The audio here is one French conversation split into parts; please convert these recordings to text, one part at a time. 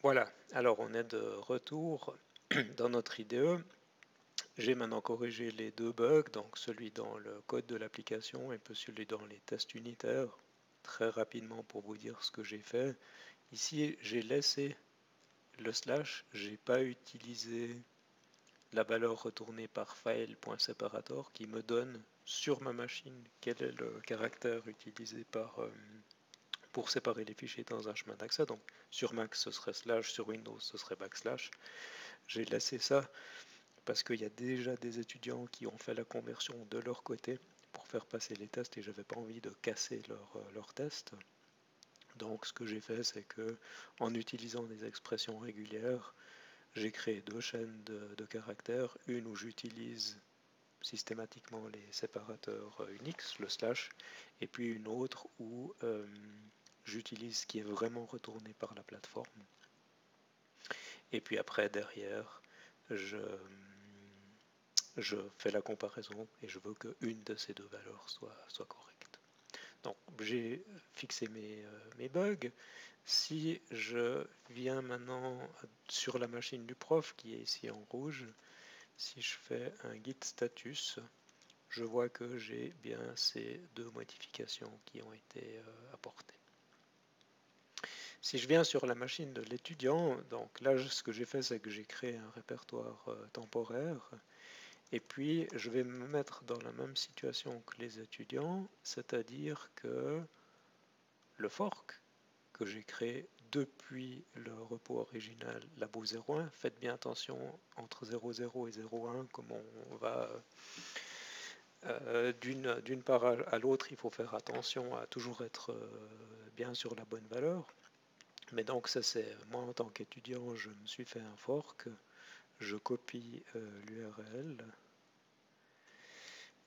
Voilà, alors on est de retour dans notre IDE. J'ai maintenant corrigé les deux bugs, donc celui dans le code de l'application et puis celui dans les tests unitaires. Très rapidement pour vous dire ce que j'ai fait. Ici, j'ai laissé le slash, j'ai pas utilisé la valeur retournée par file.separator qui me donne sur ma machine quel est le caractère utilisé pour séparer les fichiers dans un chemin d'accès. Donc sur Mac ce serait slash, sur Windows ce serait backslash. J'ai laissé ça parce qu'il y a déjà des étudiants qui ont fait la conversion de leur côté pour faire passer les tests et je n'avais pas envie de casser leurs tests. Donc ce que j'ai fait, c'est que en utilisant des expressions régulières, j'ai créé deux chaînes de caractères, une où j'utilise systématiquement les séparateurs Unix, le slash, et puis une autre où j'utilise ce qui est vraiment retourné par la plateforme. Et puis après, derrière, je, je fais la comparaison et je veux qu'une de ces deux valeurs soit correcte. Donc j'ai fixé mes bugs. Si je viens maintenant sur la machine du prof qui est ici en rouge, si je fais un git status, je vois que j'ai bien ces deux modifications qui ont été apportées. Si je viens sur la machine de l'étudiant, donc là ce que j'ai fait c'est que j'ai créé un répertoire temporaire et puis je vais me mettre dans la même situation que les étudiants, c'est-à-dire que le fork que j'ai créé depuis le repos original labo 01, faites bien attention entre 00 et 01 comme on va d'une part à l'autre, il faut faire attention à toujours être bien sur la bonne valeur. Mais donc ça c'est moi en tant qu'étudiant, je me suis fait un fork, je copie l'URL,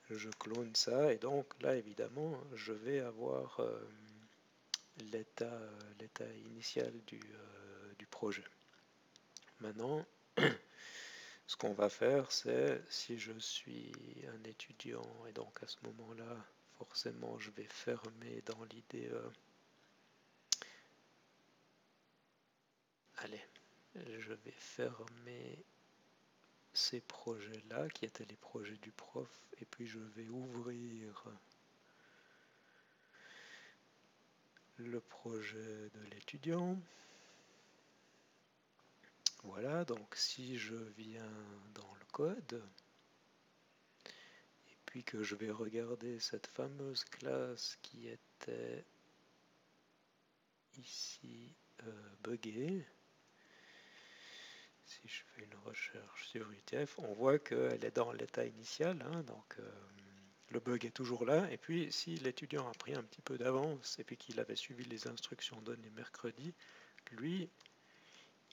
je clone ça et donc là évidemment je vais avoir l'état initial du projet. Maintenant, ce qu'on va faire, c'est si je suis un étudiant et donc à ce moment-là, forcément, je vais fermer dans l'IDE. Allez, je vais fermer ces projets-là qui étaient les projets du prof et puis je vais ouvrir le projet de l'étudiant. Voilà, donc si je viens dans le code et puis que je vais regarder cette fameuse classe qui était ici buggée, si je fais une recherche sur UTF, on voit qu'elle est dans l'état initial, hein, donc le bug est toujours là. Et puis, si l'étudiant a pris un petit peu d'avance et puis qu'il avait suivi les instructions données mercredi, lui,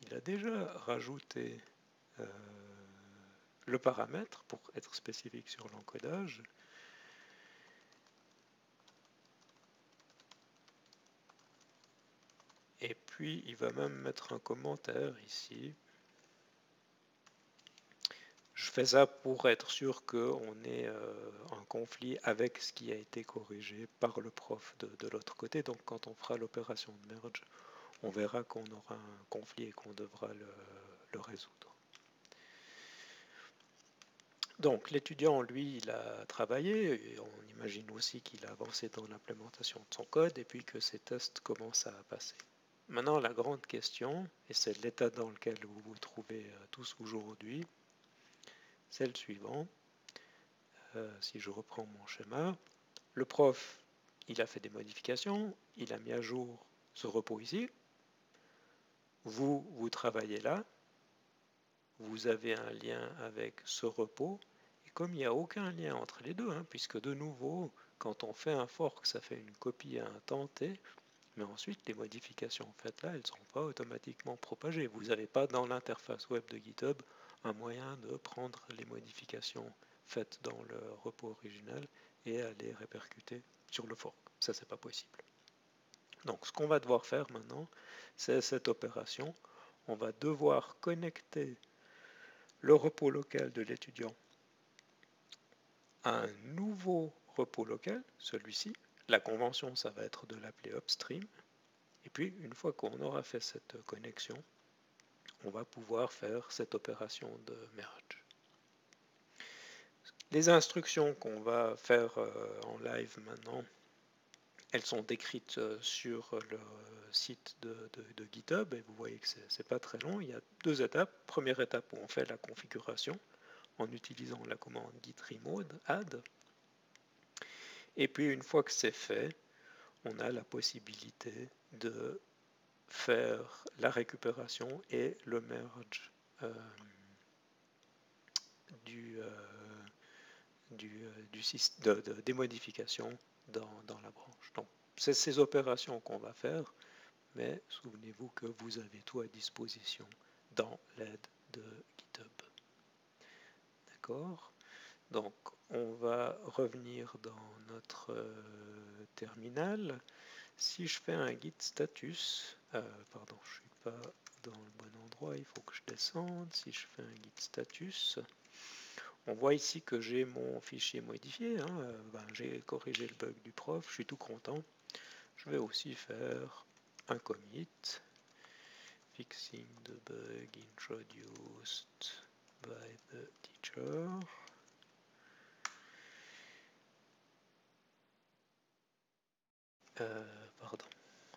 il a déjà rajouté euh, le paramètre pour être spécifique sur l'encodage. Et puis, il va même mettre un commentaire ici. Je fais ça pour être sûr qu'on ait un conflit avec ce qui a été corrigé par le prof de l'autre côté. Donc quand on fera l'opération de merge, on verra qu'on aura un conflit et qu'on devra le résoudre. Donc l'étudiant, lui, il a travaillé, et on imagine aussi qu'il a avancé dans l'implémentation de son code et puis que ses tests commencent à passer. Maintenant, la grande question, et c'est l'état dans lequel vous vous trouvez tous aujourd'hui, c'est le suivant. Si je reprends mon schéma, le prof, il a fait des modifications, il a mis à jour ce repos ici. Vous travaillez là, vous avez un lien avec ce repos, et comme il n'y a aucun lien entre les deux, hein, puisque de nouveau, quand on fait un fork, ça fait une copie à un temps t, mais ensuite les modifications faites là, elles ne sont pas automatiquement propagées. Vous n'avez pas dans l'interface web de GitHub un moyen de prendre les modifications faites dans le repos original et à les répercuter sur le fork. Ça, c'est pas possible. Donc, ce qu'on va devoir faire maintenant, c'est cette opération. On va devoir connecter le repos local de l'étudiant à un nouveau repos local, celui-ci. La convention, ça va être de l'appeler upstream. Et puis, une fois qu'on aura fait cette connexion, on va pouvoir faire cette opération de merge. Les instructions qu'on va faire en live maintenant, elles sont décrites sur le site de GitHub, et vous voyez que c'est pas très long. Il y a deux étapes. Première étape où on fait la configuration en utilisant la commande git remote add. Et puis une fois que c'est fait, on a la possibilité de faire la récupération et le merge des modifications dans la branche. Donc, c'est ces opérations qu'on va faire, mais souvenez-vous que vous avez tout à disposition dans l'aide de GitHub. D'accord? Donc, on va revenir dans notre terminal. Si je fais un git status, pardon, je ne suis pas dans le bon endroit, il faut que je descende. Si je fais un git status, on voit ici que j'ai mon fichier modifié. J'ai corrigé le bug du prof, je suis tout content. Je vais aussi faire un commit. Fixing the bug introduced by the teacher. Pardon,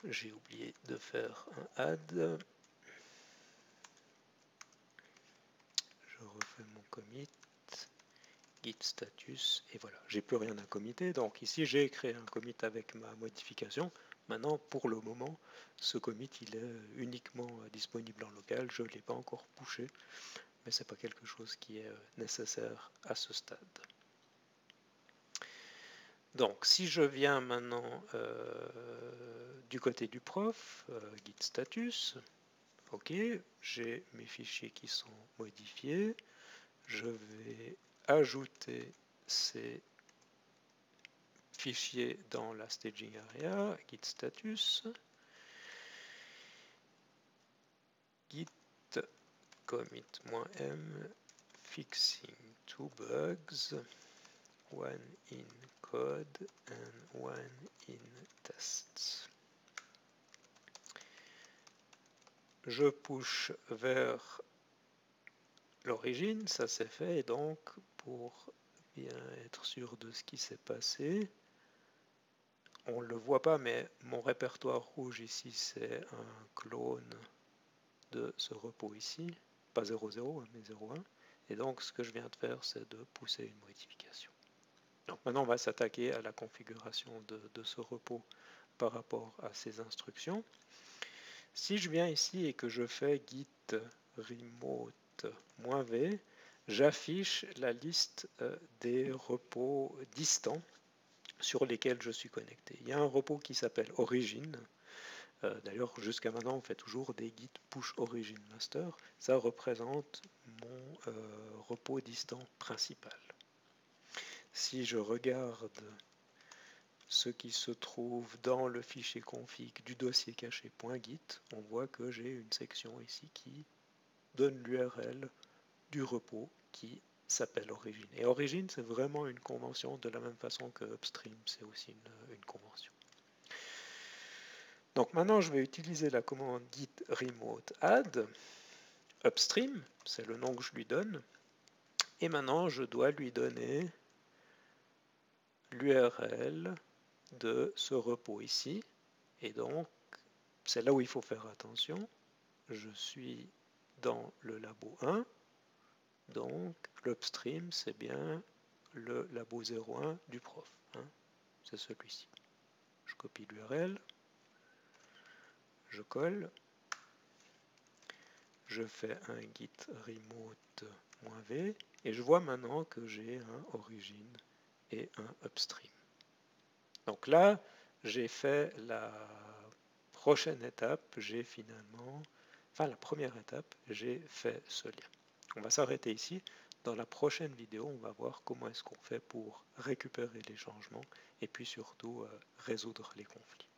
j'ai oublié de faire un add. Je refais mon commit. Git status, et voilà, j'ai plus rien à committer. Donc ici j'ai créé un commit avec ma modification. Maintenant, pour le moment, ce commit il est uniquement disponible en local. Je ne l'ai pas encore pushé, mais c'est pas quelque chose qui est nécessaire à ce stade. Donc si je viens maintenant du côté du prof, git status, ok, j'ai mes fichiers qui sont modifiés. Je vais ajouter ces fichiers dans la staging area, git status, git commit-m fixing two bugs, one in code and one in tests. Je push vers l'origine, ça c'est fait, et donc pour bien être sûr de ce qui s'est passé, on ne le voit pas, mais mon répertoire rouge ici, c'est un clone de ce repos ici, pas 0.0, mais 0.1. Et donc, ce que je viens de faire, c'est de pousser une modification. Donc maintenant, on va s'attaquer à la configuration de ce repos par rapport à ces instructions. Si je viens ici et que je fais git remote-v, j'affiche la liste des repos distants sur lesquels je suis connecté. Il y a un repos qui s'appelle origin. D'ailleurs, jusqu'à maintenant, on fait toujours des git push origin master. Ça représente mon repos distant principal. Si je regarde ce qui se trouve dans le fichier config du dossier caché.git, on voit que j'ai une section ici qui donne l'URL du repos qui s'appelle origin. Et origin, c'est vraiment une convention de la même façon que upstream, c'est aussi une convention. Donc maintenant, je vais utiliser la commande git remote add upstream, c'est le nom que je lui donne. Et maintenant, je dois lui donner l'URL de ce repos ici. Et donc, c'est là où il faut faire attention. Je suis dans le labo 1. Donc, l'upstream, c'est bien le labo 01 du prof. C'est celui-ci. Je copie l'URL. Je colle. Je fais un git remote-v et je vois maintenant que j'ai un origin et un upstream. Donc là, j'ai fait la prochaine étape, la première étape, j'ai fait ce lien. On va s'arrêter ici. Dans la prochaine vidéo, on va voir comment est-ce qu'on fait pour récupérer les changements et puis surtout résoudre les conflits.